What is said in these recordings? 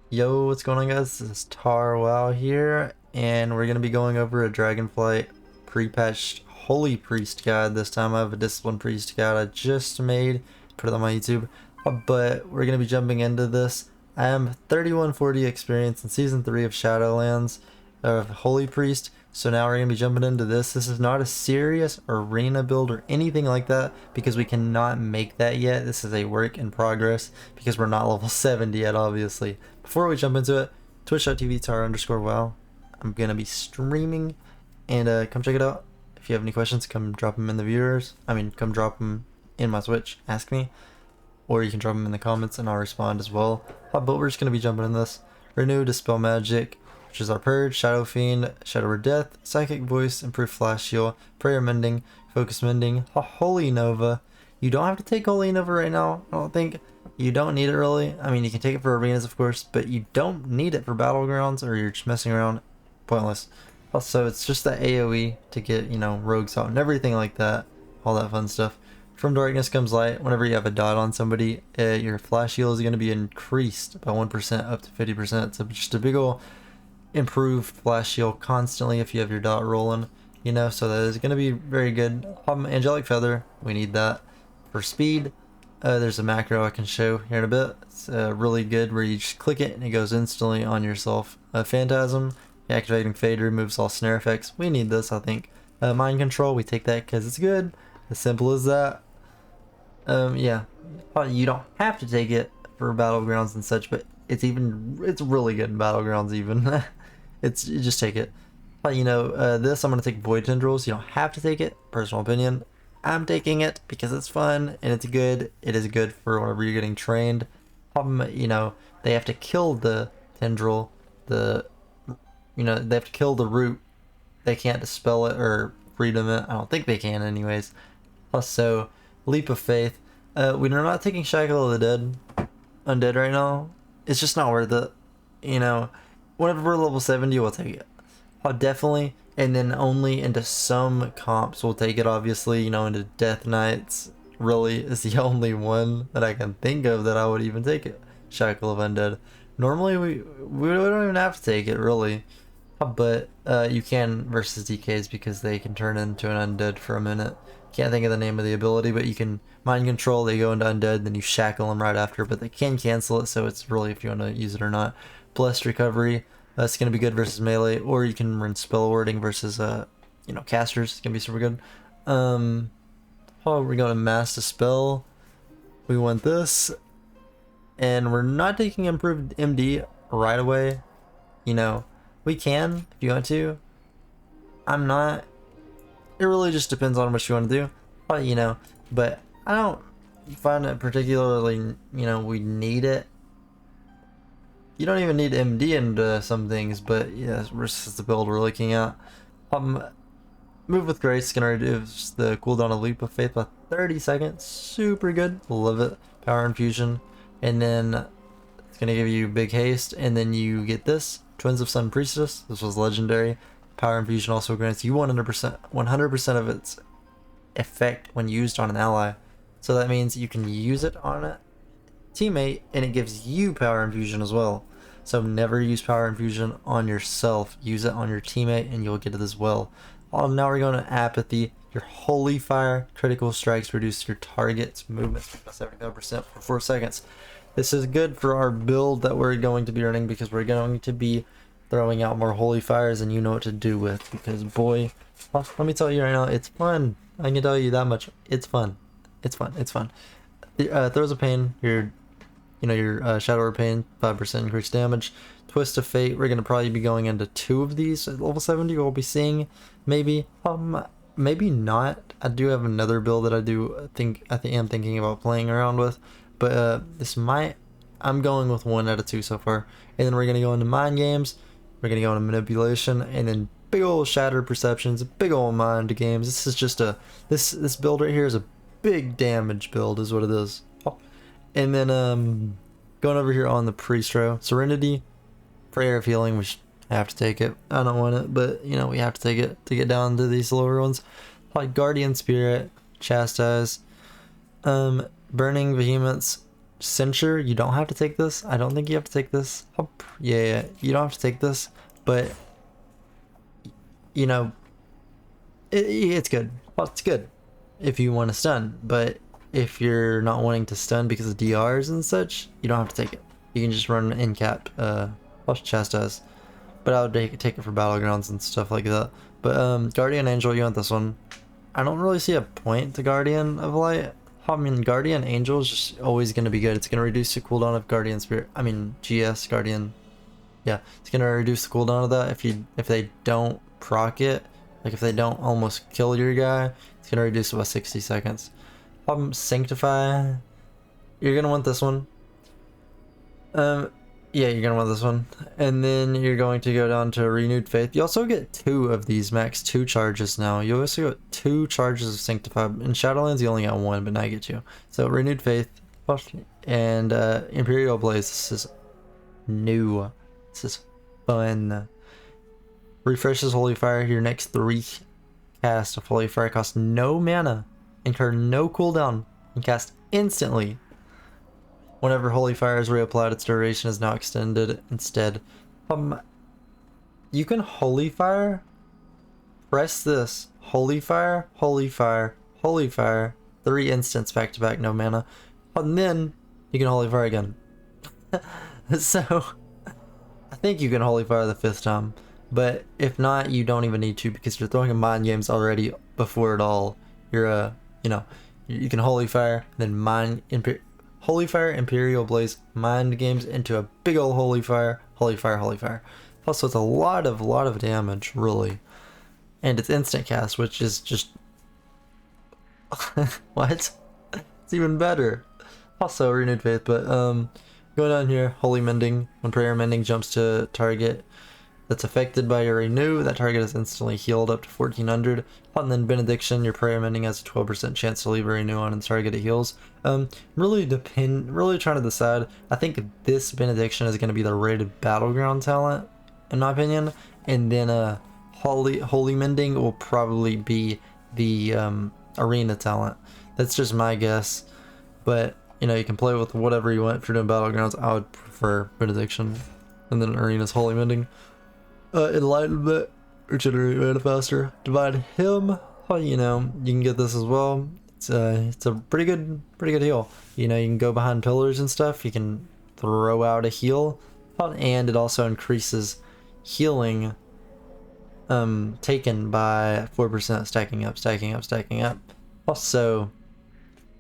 Yo, what's going on, guys? This is Tarwow here, and we're gonna be going over a Dragonflight Prepatched Holy Priest guide. This time I have a Discipline Priest guide I just made, put it on my YouTube. But we're gonna be jumping into this. I am 3140 experience in Season 3 of Shadowlands of Holy Priest, so now we're gonna be jumping into this. This is not a serious arena build or anything like that, because we cannot make that yet. This is a work in progress, because we're not level 70 yet, obviously. Before we jump into it, twitch.tv tar_wow. I'm gonna be streaming, and come check it out. If you have any questions, come drop them in the viewers. Come drop them in my Twitch. Ask me, or you can drop them in the comments, and I'll respond as well. But we're just gonna be jumping in this. Renew, Dispel Magic, which is our Purge, Shadow Fiend, Shadow or Death, Psychic Voice, Improved Flash Heal, Prayer Mending, Focus Mending, Holy Nova. You don't have to take Holy Nova right now, I don't think. You don't need it really. You can take it for arenas, of course, but you don't need it for battlegrounds, or you're just messing around. Pointless. Also, it's just that AoE to get, rogues out and everything like that. All that fun stuff. From darkness comes light. Whenever you have a dot on somebody, your flash heal is going to be increased by 1% up to 50%. So just a big ol' improved flash heal constantly if you have your dot rolling. So that is going to be very good. Angelic Feather, we need that. For speed, there's a macro I can show here in a bit. It's really good, where you just click it and it goes instantly on yourself. Phantasm, activating Fade removes all snare effects. We need this, I think. Mind Control, we take that because it's good. As simple as that. Yeah, you don't have to take it for battlegrounds and such, but it's really good in battlegrounds even. You just take it. This I'm gonna take Void Tendrils. You don't have to take it. Personal opinion. I'm taking it because it's fun and it's good. It is good for whenever you're getting trained. They have to kill the tendril. They have to kill the root. They can't dispel it or freedom it. I don't think they can, anyways. Also, Leap of Faith. We're not taking Shackle of the Dead, Undead right now. It's just not worth it. Whenever we're level 70, we'll take it. Definitely. And then only into some comps we'll take it, obviously. Into Death Knights really is the only one that I can think of that I would even take it. Shackle of Undead. Normally we don't even have to take it, really. But you can versus DKs, because they can turn into an undead for a minute. Can't think of the name of the ability, but you can mind control, they go into undead, then you shackle them right after, but they can cancel it, so it's really if you want to use it or not. Blessed Recovery, that's going to be good versus melee, or you can run spell warding versus casters. It's going to be super good. We're going to Mass Dispel. We want this, and we're not taking improved MD right away. We can if you want to. I'm not. It really just depends on what you want to do. But I don't find it particularly, we need it. You don't even need MD into some things, but yeah, this is the build we're looking at. Move with Grace is gonna reduce the cooldown of Leap of Faith by 30 seconds. Super good. Love it. Power Infusion. And then it's gonna give you big haste, and then you get this. Twins of Sun Priestess. This was legendary. Power Infusion also grants you 100% of its effect when used on an ally. So that means you can use it on a teammate, and it gives you Power Infusion as well. So never use Power Infusion on yourself. Use it on your teammate, and you'll get it as well. Now we're going to Apathy. Your Holy Fire critical strikes reduce your target's movement by 75% for 4 seconds. This is good for our build that we're going to be running, because we're going to be throwing out more Holy Fires, and you know what to do with, because boy, let me tell you right now, it's fun. I can tell you that much. It's fun. It's fun. It's fun. Throws of Pain, your Shadow of Pain, 5% increased damage. Twist of Fate, we're going to probably be going into 2 of these at level 70. We'll be seeing, maybe not. I do have another build that I am thinking about playing around with, but I'm going with 1 out of 2 so far. And then we're going to go into Mind Games, we're going to go into Manipulation, and then big old Shattered Perceptions, big old Mind Games. This is just this build right here is a big damage build, is what it is. And then going over here on the Priest row, Serenity, Prayer of Healing, which I have to take it. I don't want it, but we have to take it to get down to these lower ones. Like Guardian Spirit, Chastise, Burning Vehemence, censure, you don't have to take this. I don't think you have to take this. Yeah, you don't have to take this, but you know, it's good. Well, it's good if you want to stun, but if you're not wanting to stun because of DRs and such, you don't have to take it. You can just run in cap, chastise. But I would take it for battlegrounds and stuff like that. But Guardian Angel, you want this one. I don't really see a point to Guardian of Light. I mean, Guardian Angel is just always going to be good. It's going to reduce the cooldown of Guardian Spirit. I mean, GS Guardian. Yeah, it's going to reduce the cooldown of that if they don't proc it. Like if they don't almost kill your guy, it's going to reduce it by 60 seconds. Sanctify. You're going to want this one. Yeah, you're gonna want this one. And then you're going to go down to Renewed Faith. You also get 2 of these, max 2 charges now. You also get 2 charges of Sanctify. In Shadowlands you only got 1, but now you get 2. So Renewed Faith and Imperial Blaze. This is new. This is fun. Refreshes Holy Fire. Your next 3 casts of Holy Fire cost no mana, incur no cooldown, and cast instantly. Whenever Holy Fire is reapplied, its duration is now extended instead. You can Holy Fire, press this, Holy Fire, Holy Fire, Holy Fire, 3 instants back to back, no mana, and then you can Holy Fire again. So, I think you can Holy Fire the 5th time, but if not, you don't even need to because you're throwing in mind games already before it all. You're, you can Holy Fire, then Holy Fire, Imperial Blaze, mind games into a big old Holy Fire, Holy Fire, Holy Fire. Also, it's a lot of damage, really. And it's instant cast, which is just... what? It's even better. Also, Renewed Faith, but going down here, Holy Mending. When Prayer Mending jumps to target that's affected by your Renew, that target is instantly healed up to 1400. And then Benediction, your Prayer Mending has a 12% chance to leave a Renew on and target it heals. Really trying to decide. I think this Benediction is going to be the rated Battleground talent, in my opinion. And then Holy Mending will probably be the Arena talent. That's just my guess. But, you can play with whatever you want if you're doing Battlegrounds. I would prefer Benediction. And then Arena's Holy Mending. Enlightenment, regenerate mana faster. Divine Hymn, you can get this as well. It's a pretty good heal. You can go behind pillars and stuff. You can throw out a heal, and it also increases healing taken by 4%, stacking up. Also,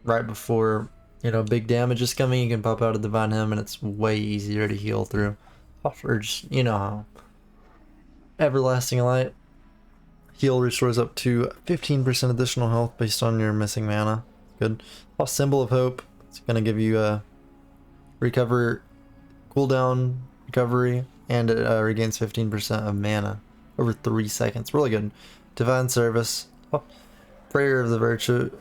right before big damage is coming, you can pop out a Divine Hymn, and it's way easier to heal through. Or just how. Everlasting Light. Heal restores up to 15% additional health based on your missing mana. Good. Symbol of Hope. It's going to give you a cooldown recovery, and it regains 15% of mana over 3 seconds. Really good. Divine Service. Prayer of the Virtues.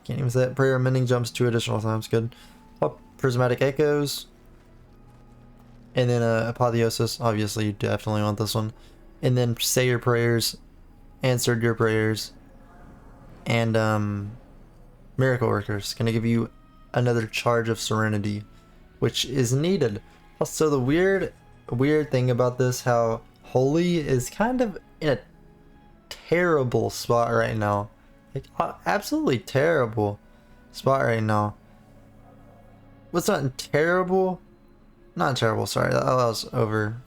Can't even say it. Prayer Mending jumps 2 additional times. Good. Prismatic Echoes. And then Apotheosis, obviously you definitely want this one. And then Say Your Prayers, Answered Your Prayers, and Miracle Workers. Gonna give you another charge of Serenity, which is needed. Also, the weird thing about this, how Holy is kind of in a terrible spot right now. Like, absolutely terrible spot right now. What's not terrible? Not terrible, sorry, that was over.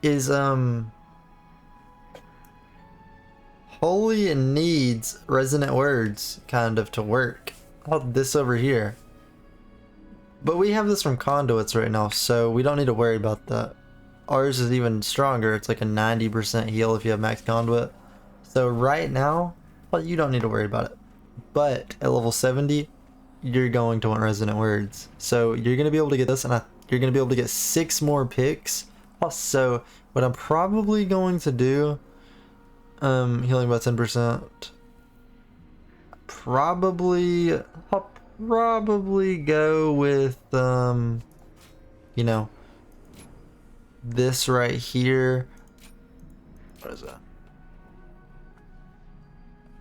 Is Holy needs Resonant Words kind of to work. This over here. But we have this from Conduits right now, so we don't need to worry about that. Ours is even stronger. It's like a 90% heal if you have max Conduit. So right now, you don't need to worry about it. But at level 70, you're going to want Resonant Words. So you're going to be able to get this, and you're going to be able to get 6 more picks. So what I'm probably going to do, healing by 10%, I'll probably go with, this right here. What is that?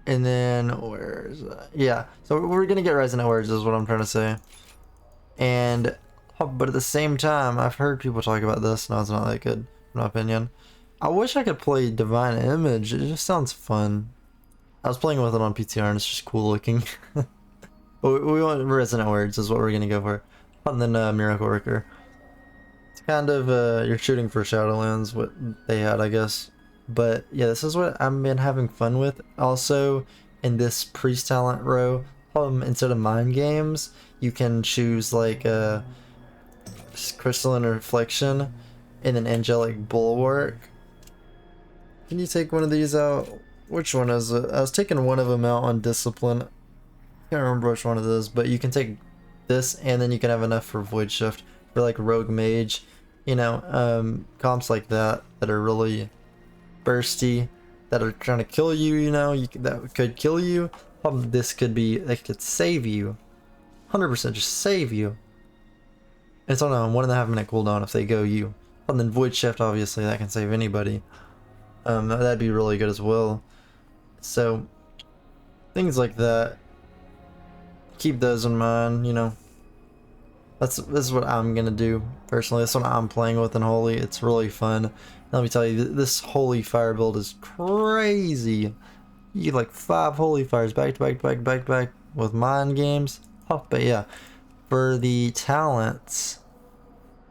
And then where is that? Yeah, so we're gonna get Resonant Words is what I'm trying to say. And but at the same time, I've heard people talk about this. No, it's not that good, in my opinion. I wish I could play Divine Image. It just sounds fun. I was playing with it on PTR and it's just cool looking. But we want Resonant Words is what we're gonna go for. And then Miracle Worker. It's kind of you're shooting for Shadowlands, what they had, I guess. But yeah, this is what I've been having fun with. Also, in this priest talent row, instead of mind games, you can choose like Crystalline Reflection and then Angelic Bulwark. Can you take one of these out? Which one is it? I was taking one of them out on Discipline. I can't remember which one it is, but you can take this and then you can have enough for Void Shift for like Rogue Mage, you know, comps like that that are really bursty, that are trying to kill you, you know, that could kill you. This could be, they could save you, 100% just save you. It's on a 1.5 minute cooldown if they go you. And then Void Shift, obviously, that can save anybody. That'd be really good as well. So, things like that. Keep those in mind, you know. This is what I'm gonna do personally. That's what I'm playing with in Holy. It's really fun. Let me tell you, this Holy Fire build is crazy. You get like 5 Holy Fires back to back to back to back to back with mind games. Oh, but yeah, for the talents,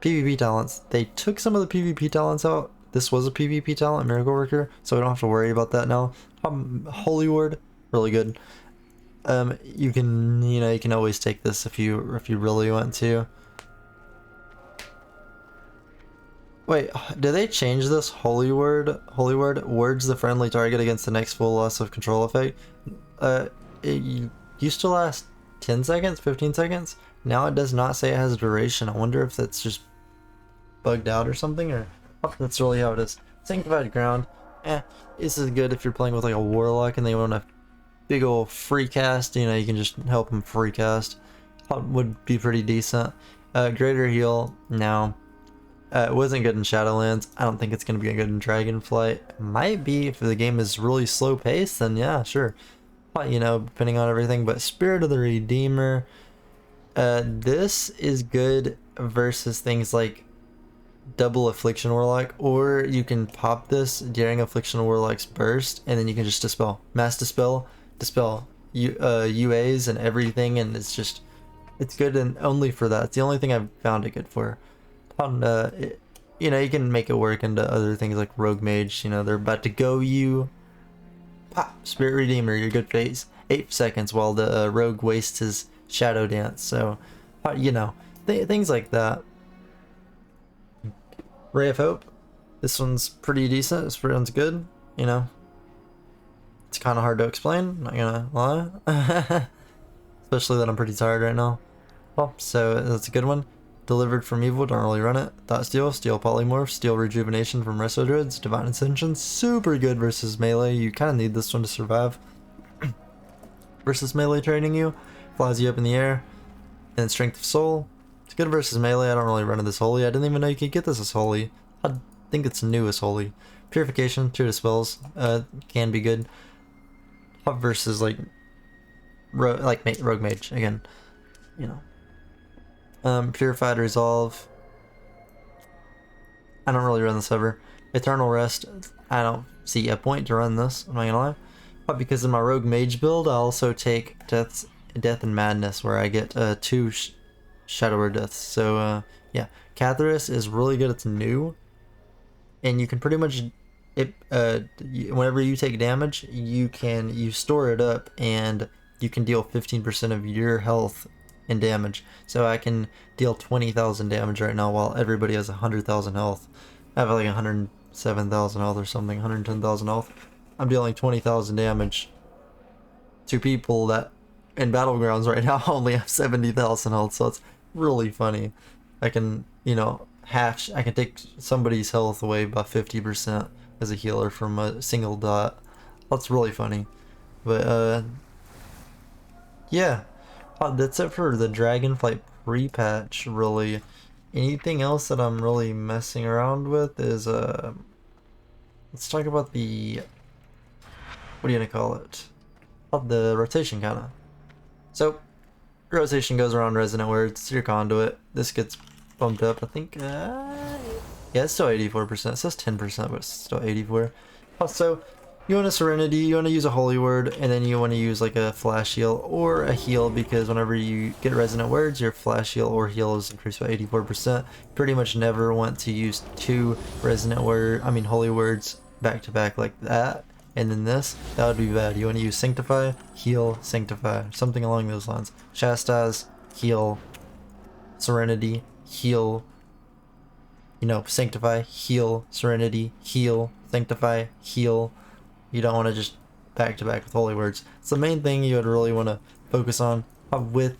PvP talents, they took some of the PvP talents out. This was a PvP talent, Miracle Worker, so we don't have to worry about that now. Holy Word, really good. You can, you know, you can always take this if you really want to. Wait, did they change this? Holy Word, words the friendly target against the next full loss of control effect. It used to last 10 seconds, 15 seconds. Now it does not say it has a duration. I wonder if that's just bugged out or something, or that's really how it is. Sanctified Ground, this is good if you're playing with like a Warlock and they want a big old free cast, you know, you can just help them free cast. Would be pretty decent. Greater Heal, no. It wasn't good in Shadowlands. I don't think it's going to be good in Dragonflight. Might be if the game is really slow paced, then yeah, sure. You know, depending on everything. But Spirit of the Redeemer, this is good versus things like double Affliction Warlock, or you can pop this during Affliction Warlock's burst, and then you can just dispel, mass dispel UAs and everything, and it's good and only for that. It's the only thing I've found it good for. You know, you can make it work into other things like Rogue Mage, you know, they're about to go you. Pop, Spirit Redeemer, your good phase. 8 seconds while the Rogue wastes his Shadow Dance, so, you know, things like that. Ray of Hope, this one's pretty decent, this one's good, you know. It's kind of hard to explain, not gonna lie. Especially that I'm pretty tired right now. Well, so that's a good one. Delivered from Evil, don't really run it. Thought Steel, Steel Polymorph, Steel Rejuvenation from Resto Druids, Divine Ascension, super good versus melee. You kind of need this one to survive. Versus melee training you, flies you up in the air. And Strength of Soul, it's good versus melee. I don't really run it as Holy. I didn't even know you could get this as Holy. I think it's new as Holy. Purification, 2 dispels, can be good. Versus like Rogue Mage again, you know. Purified Resolve, I don't really run this ever. Eternal Rest, I don't see a point to run this, I'm not gonna lie. But because in my Rogue Mage build, I also take Death and Madness, where I get 2 Shadower Deaths. So yeah, Catharus is really good. It's new, and you can pretty much whenever you take damage, you store it up, and you can deal 15% of your health in damage. So I can deal 20,000 damage right now while everybody has 100,000 health. I have like 107,000 health or something, 110,000 health. I'm dealing 20,000 damage to people that in Battlegrounds right now only have 70,000 health, so it's really funny. I can, you know, I can take somebody's health away by 50% as a healer from a single dot. That's really funny. But yeah, that's it for the Dragonflight Prepatch, really. Anything else that I'm really messing around with is let's talk about the, what are you gonna call it? of the rotation kind of. So rotation goes around resonant words. It's your conduit. This gets bumped up. I think. Yeah, it's still 84%. It says 10%, but it's still 84. Also, you want a Serenity, you want to use a Holy Word, and then you want to use like a Flash Heal or a Heal, because whenever you get Resonant Words, your Flash Heal or Heal is increased by 84%. Pretty much never want to use two Holy Words back to back like that, and then this. That would be bad. You want to use Sanctify, Heal, Sanctify, something along those lines. Chastise, Heal, Serenity, Heal, Sanctify, Heal, Serenity, Heal, Sanctify, Heal. You don't want to just back to back with Holy Words. It's the main thing you would really want to focus on with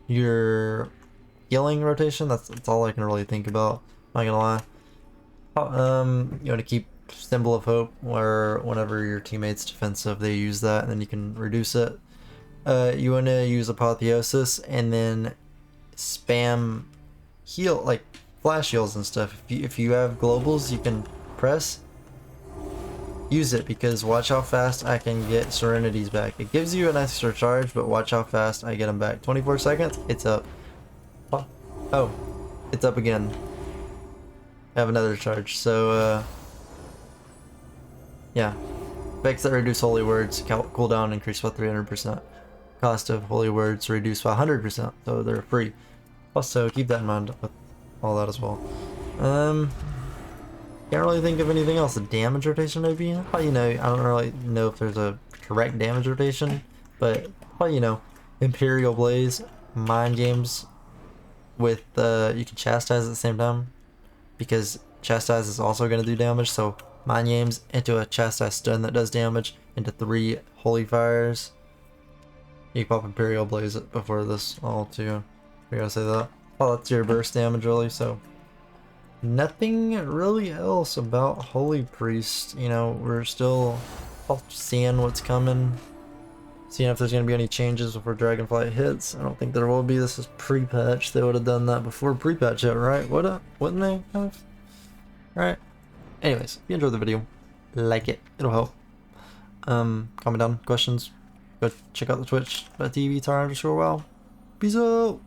your healing rotation. That's all I can really think about. Not gonna lie. You want to keep Symbol of Hope, where whenever your teammate's defensive, they use that, and then you can reduce it. You want to use Apotheosis, and then spam heal, like flash heals and stuff. If you have globals, you can press. Use it, because watch how fast I can get Serenities back. It gives you an extra charge, but watch how fast I get them back. 24 seconds, it's up. Oh, it's up again. I have another charge. So, yeah. Effects that reduce Holy Words, cooldown increased by 300%. Cost of Holy Words reduced by 100%, so they're free. Also, keep that in mind with all that as well. Can't really think of anything else. A damage rotation maybe? I don't really know if there's a correct damage rotation, but Imperial Blaze, Mind Games with you can Chastise at the same time, because Chastise is also going to do damage. So Mind Games into a Chastise stun that does damage, into 3 Holy Fires. You can pop Imperial Blaze it before this all too. We gotta say that. Oh, that's your burst damage really, so nothing really else about Holy Priest. We're still seeing what's coming, seeing if there's going to be any changes before Dragonflight hits. I don't think there will be. This is pre-patch. They would have done that before pre-patch hit, right? Wouldn't they have? Right. Anyways, if you enjoyed the video, like it. It'll help. Comment down questions. Go check out the Twitch.tv tar_wow. Peace out.